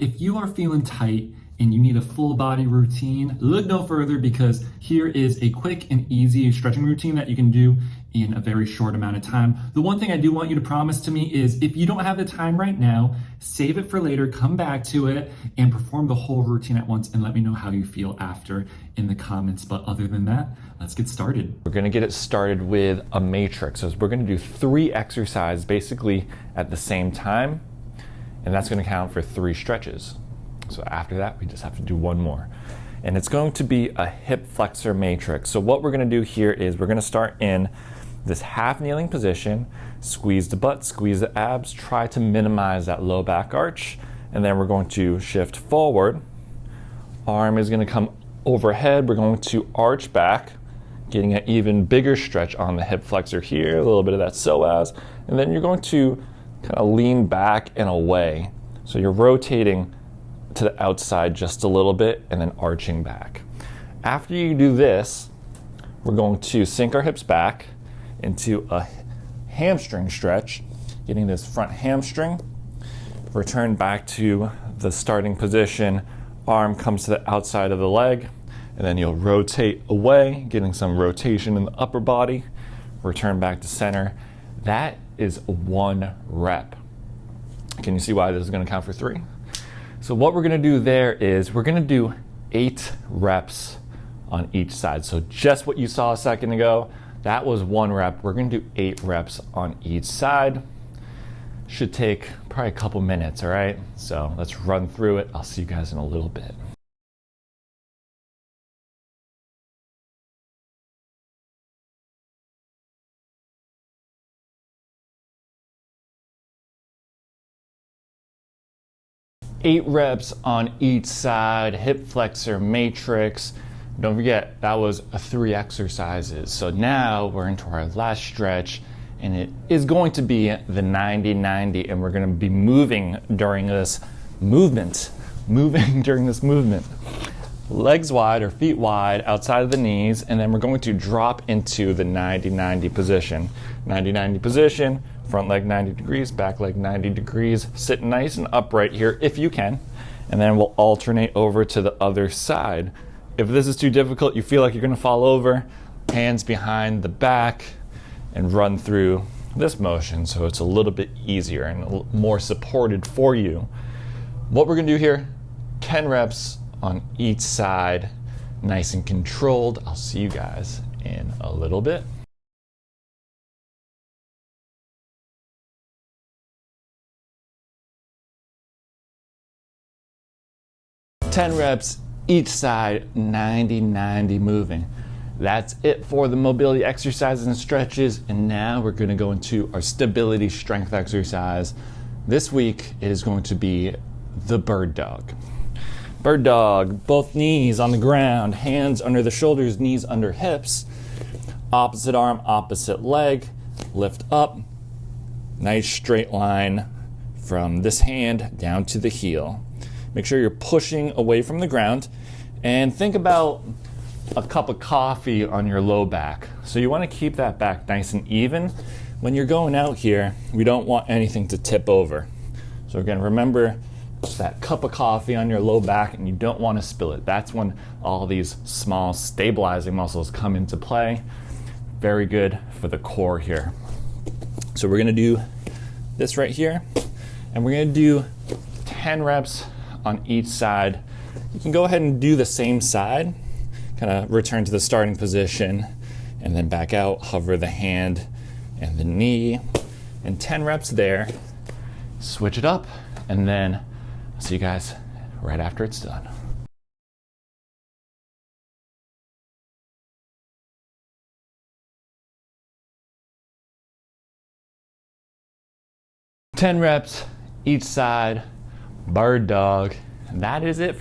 If you are feeling tight and you need a full body routine, look no further because here is a quick and easy stretching routine that you can do in a very short amount of time. The one thing I do want you to promise to me is if you don't have the time right now, save it for later, come back to it and perform the whole routine at once and let me know how you feel after in the comments. But other than that, let's get started. We're gonna get it started with a matrix. So we're gonna do 3 exercises basically at the same time, and that's gonna count for 3 stretches. So after that, we just have to do 1 more. And it's going to be a hip flexor matrix. So what we're gonna do here is we're gonna start in this half kneeling position, squeeze the butt, squeeze the abs, try to minimize that low back arch, and then we're going to shift forward. Arm is gonna come overhead, we're going to arch back, getting an even bigger stretch on the hip flexor here, a little bit of that psoas, and then you're going to kind of lean back and away. So you're rotating to the outside just a little bit and then arching back. After you do this, we're going to sink our hips back into a hamstring stretch, getting this front hamstring. Return back to the starting position, arm comes to the outside of the leg, and then you'll rotate away, getting some rotation in the upper body. Return back to center. That is 1 rep. Can you see why this is going to count for 3? So what we're going to do there is we're going to do 8 reps on each side. So just what you saw a second ago, that was 1 rep. We're going to do 8 reps on each side. Should take probably a couple minutes, all right? So let's run through it. I'll see you guys in a little bit. Eight reps on each side, hip flexor matrix. Don't forget, that was 3 exercises. So now we're into our last stretch, and it is going to be the 90-90, and we're gonna be moving during this movement. Legs wide or feet wide outside of the knees, and then we're going to drop into the 90-90 position. 90-90 position, front leg 90 degrees, back leg 90 degrees. Sit nice and upright here if you can, and then we'll alternate over to the other side. If this is too difficult, you feel like you're gonna fall over, hands behind the back and run through this motion so it's a little bit easier and more supported for you. What we're gonna do here, 10 reps on each side, nice and controlled. I'll see you guys in a little bit. Ten reps each side, 90-90 moving. That's it for the mobility exercises and stretches, and now we're gonna go into our stability strength exercise. This week it is going to be the bird dog. Bird dog, both knees on the ground, hands under the shoulders, knees under hips. Opposite arm, opposite leg, lift up. Nice straight line from this hand down to the heel. Make sure you're pushing away from the ground, and think about a cup of coffee on your low back. So you want to keep that back nice and even. When you're going out here, we don't want anything to tip over. So again, remember that cup of coffee on your low back, and you don't want to spill it. That's when all these small stabilizing muscles come into play. Very good for the core here. So we're going to do this right here, and we're going to do 10 reps on each side. You can go ahead and do the same side, kind of return to the starting position and then back out, hover the hand and the knee, and 10 reps there. Switch it up, and then I'll see you guys right after it's done. Ten reps each side, bird dog. That is it